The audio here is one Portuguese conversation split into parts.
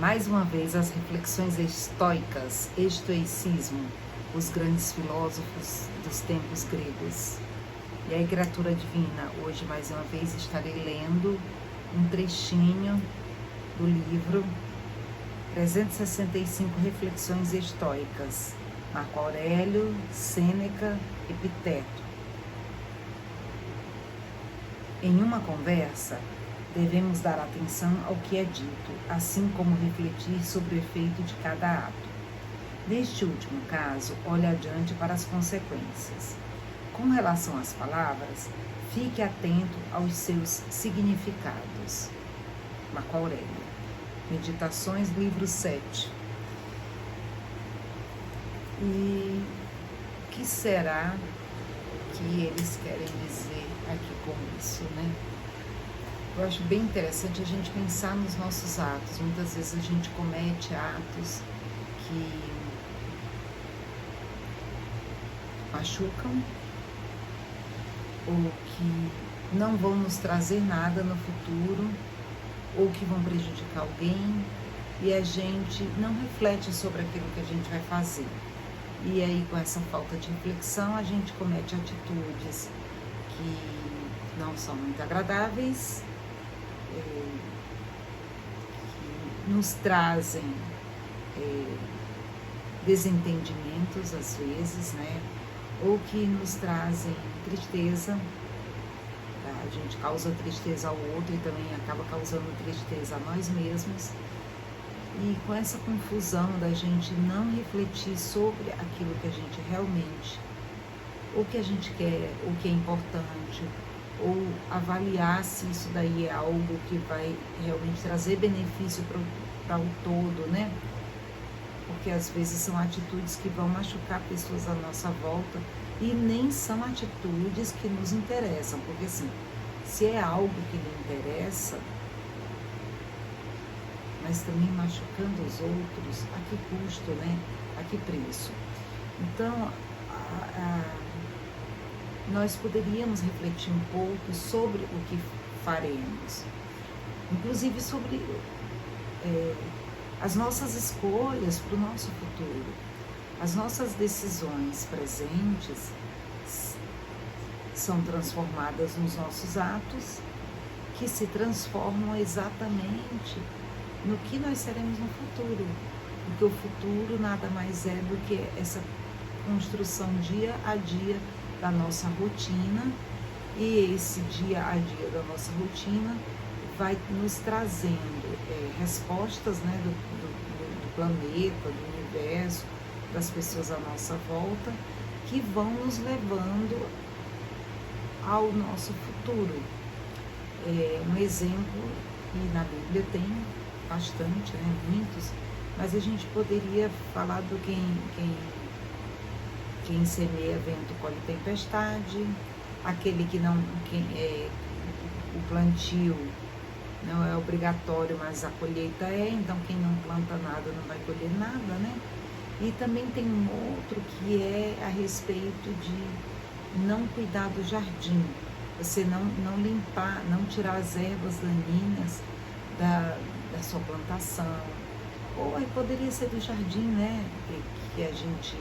Mais uma vez, as reflexões estoicas, estoicismo, os grandes filósofos dos tempos gregos. E aí, criatura divina, hoje mais uma vez estarei lendo um trechinho do livro 365 Reflexões Estoicas, Marco Aurélio, Sêneca, Epiteto. Em uma conversa, devemos dar atenção ao que é dito, assim como refletir sobre o efeito de cada ato. Neste último caso, olhe adiante para as consequências. Com relação às palavras, fique atento aos seus significados. Marco Aurélio. Meditações, livro 7. E o que será que eles querem dizer aqui com isso, né? Eu acho bem interessante a gente pensar nos nossos atos. Muitas vezes a gente comete atos que machucam ou que não vão nos trazer nada no futuro ou que vão prejudicar alguém e a gente não reflete sobre aquilo que a gente vai fazer. E aí, com essa falta de reflexão, a gente comete atitudes que não são muito agradáveis, que nos trazem desentendimentos às vezes, né? Ou que nos trazem tristeza. A gente causa tristeza ao outro e também acaba causando tristeza a nós mesmos. E com essa confusão da gente não refletir sobre aquilo que a gente realmente, ou que a gente quer, ou que é importante, ou avaliar se isso daí é algo que vai realmente trazer benefício para o todo, né? Porque às vezes são atitudes que vão machucar pessoas à nossa volta e nem são atitudes que nos interessam, porque assim, se é algo que lhe interessa, mas também machucando os outros, a que custo, né? A que preço? Então, nós poderíamos refletir um pouco sobre o que faremos, inclusive sobre as nossas escolhas para o nosso futuro. As nossas decisões presentes são transformadas nos nossos atos, que se transformam exatamente no que nós seremos no futuro. Porque o futuro nada mais é do que essa construção dia a dia da nossa rotina, e esse dia a dia da nossa rotina vai nos trazendo respostas, né, do planeta, do universo, das pessoas à nossa volta, que vão nos levando ao nosso futuro. Um exemplo, e na Bíblia tem bastante, né, muitos, mas a gente poderia falar do quem semeia vento colhe tempestade, aquele que não, o plantio não é obrigatório, mas a colheita é, então quem não planta nada não vai colher nada, né? E também tem um outro que é a respeito de não cuidar do jardim, você não limpar, não tirar as ervas daninhas da sua plantação, ou aí poderia ser do jardim, né, que a gente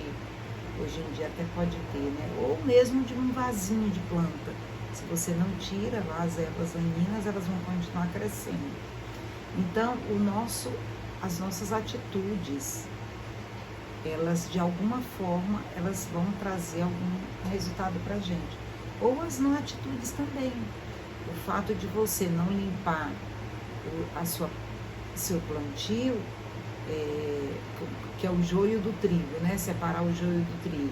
hoje em dia até pode ter, né, ou mesmo de um vasinho de planta. Se você não tira lá as ervas daninhas, elas vão continuar crescendo. Então, as nossas atitudes, elas de alguma forma, elas vão trazer algum resultado pra gente. Ou as não atitudes também. O fato de você não limpar seu plantio, que é o joio do trigo, né? Separar o joio do trigo.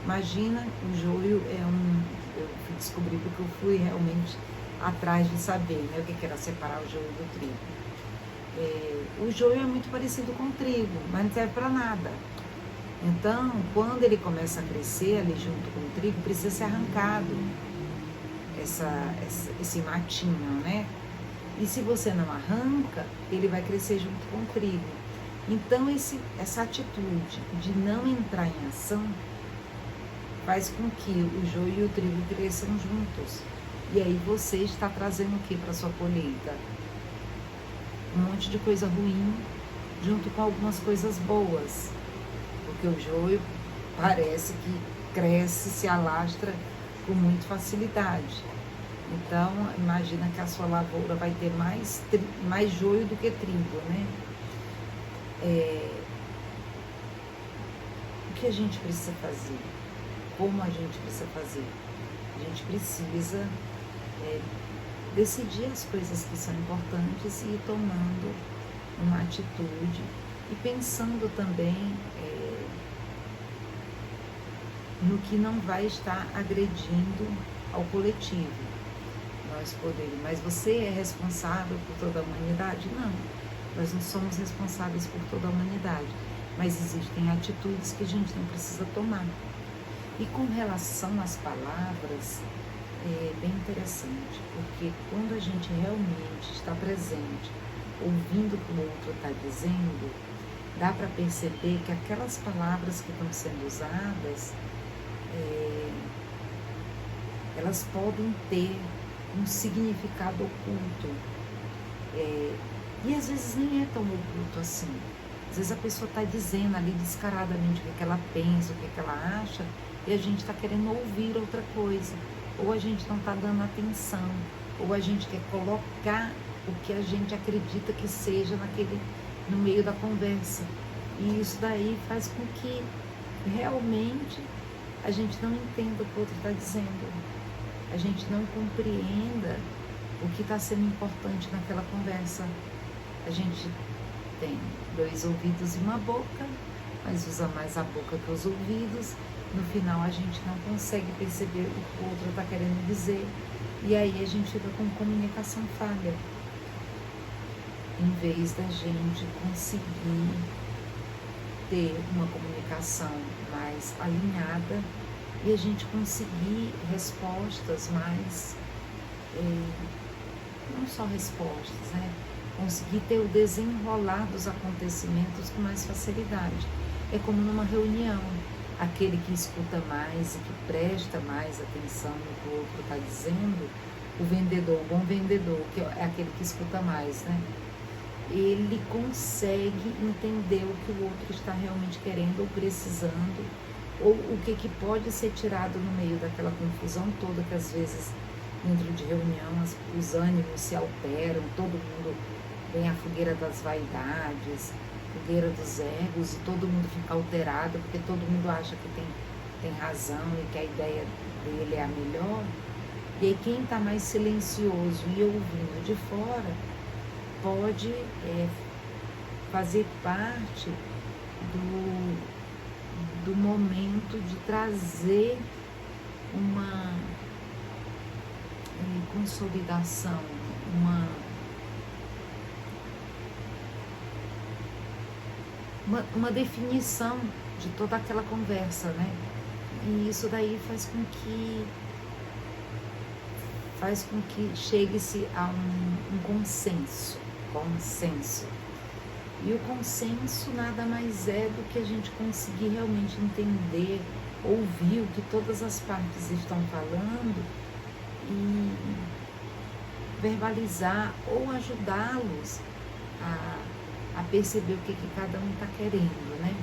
Imagina, o joio eu fui descobrir porque eu fui realmente atrás de saber, né, o que era separar o joio do trigo. O joio é muito parecido com o trigo, mas não serve para nada. Então, quando ele começa a crescer ali junto com o trigo, precisa ser arrancado esse matinho, né? E se você não arranca, ele vai crescer junto com o trigo. Então, essa atitude de não entrar em ação faz com que o joio e o trigo cresçam juntos. E aí você está trazendo o que para sua colheita? Um monte de coisa ruim, junto com algumas coisas boas, porque o joio parece que cresce, se alastra com muita facilidade. Então, imagina que a sua lavoura vai ter mais joio do que trigo, né? O que a gente precisa fazer? Como a gente precisa fazer? A gente precisa decidir as coisas que são importantes e ir tomando uma atitude e pensando também no que não vai estar agredindo ao coletivo. Nós poderíamos, mas você é responsável por toda a humanidade? Não, nós não somos responsáveis por toda a humanidade, mas existem atitudes que a gente não precisa tomar. E com relação às palavras, é bem interessante, porque quando a gente realmente está presente, ouvindo o que o outro está dizendo, dá para perceber que aquelas palavras que estão sendo usadas, elas podem ter um significado oculto. E às vezes nem é tão oculto assim. Às vezes a pessoa está dizendo ali descaradamente o que ela pensa, o que ela acha, e a gente está querendo ouvir outra coisa. Ou a gente não está dando atenção, ou a gente quer colocar o que a gente acredita que seja no meio da conversa. E isso daí faz com que realmente a gente não entenda o que o outro está dizendo. A gente não compreenda o que está sendo importante naquela conversa. A gente tem 2 ouvidos e uma boca, mas usa mais a boca que os ouvidos. No final a gente não consegue perceber o que o outro está querendo dizer. E aí a gente fica com comunicação falha. Em vez da gente conseguir ter uma comunicação mais alinhada e a gente conseguir respostas mais, não só respostas, né? Conseguir ter o desenrolar dos acontecimentos com mais facilidade. É como numa reunião, aquele que escuta mais e que presta mais atenção no que o outro está dizendo, o vendedor, o bom vendedor, que é aquele que escuta mais, né? Ele consegue entender o que o outro está realmente querendo ou precisando, ou o que pode ser tirado no meio daquela confusão toda que às vezes dentro de reunião os ânimos se alteram, todo mundo vem à fogueira das vaidades, fogueira dos egos, e todo mundo fica alterado porque todo mundo acha que tem razão e que a ideia dele é a melhor. E aí quem está mais silencioso e ouvindo de fora pode fazer parte do momento de trazer uma consolidação, uma definição de toda aquela conversa, né? E isso daí faz com que chegue-se a um consenso. E o consenso nada mais é do que a gente conseguir realmente entender, ouvir o que todas as partes estão falando e verbalizar ou ajudá-los a perceber o que cada um está querendo, né?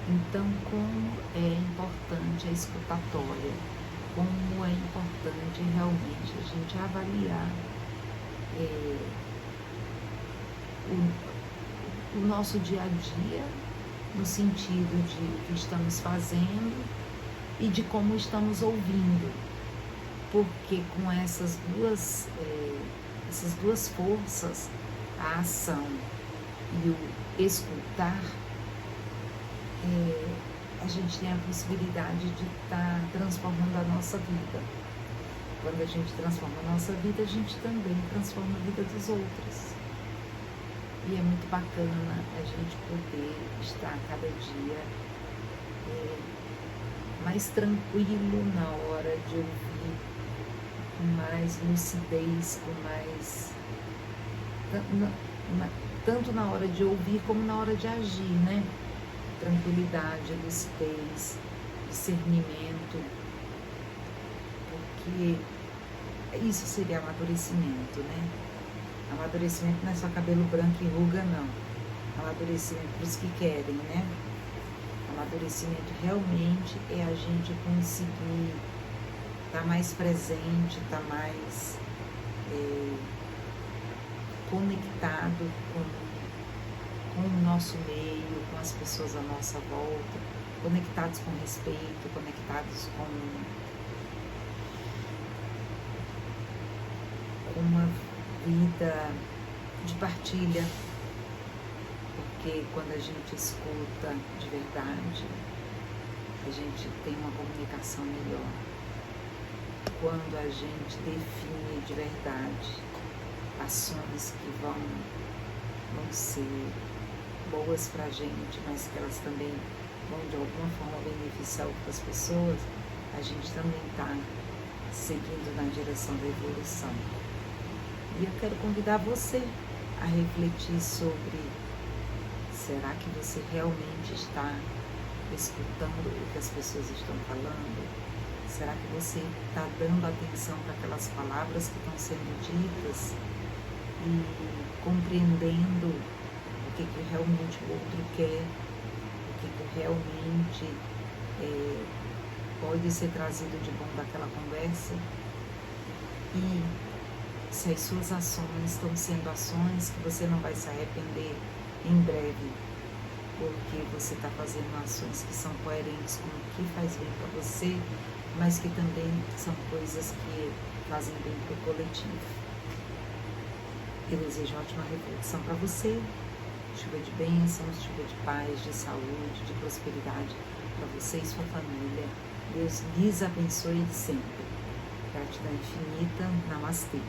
Então, como é importante a escutatória, como é importante realmente a gente avaliar o nosso dia a dia, no sentido de o que estamos fazendo e de como estamos ouvindo, porque com essas duas forças, a ação e o escutar, a gente tem a possibilidade de estar transformando a nossa vida. Quando a gente transforma a nossa vida, a gente também transforma a vida dos outros. E é muito bacana a gente poder estar cada dia mais tranquilo na hora de ouvir, com mais lucidez, com mais... tanto na hora de ouvir como na hora de agir, né? Tranquilidade, lucidez, discernimento, porque isso seria amadurecimento, né? Amadurecimento não é só cabelo branco e ruga, não. Amadurecimento para os que querem, né? Amadurecimento realmente é a gente conseguir estar mais presente, estar mais conectado com o nosso meio, com as pessoas à nossa volta, conectados com respeito, conectados com uma vida de partilha, porque quando a gente escuta de verdade, a gente tem uma comunicação melhor. Quando a gente define de verdade ações que vão ser boas para a gente, mas que elas também vão de alguma forma beneficiar outras pessoas, a gente também está seguindo na direção da evolução. E eu quero convidar você a refletir sobre: será que você realmente está escutando o que as pessoas estão falando? Será que você está dando atenção para aquelas palavras que estão sendo ditas e compreendendo o que realmente o outro quer, o que realmente pode ser trazido de bom daquela conversa? E se as suas ações estão sendo ações que você não vai se arrepender em breve, porque você está fazendo ações que são coerentes com o que faz bem para você, mas que também são coisas que fazem bem para o coletivo. Eu desejo uma ótima reflexão para você, chuva de bênçãos, chuva de paz, de saúde, de prosperidade para você e sua família. Deus lhes abençoe sempre. Gratidão infinita. Namastê.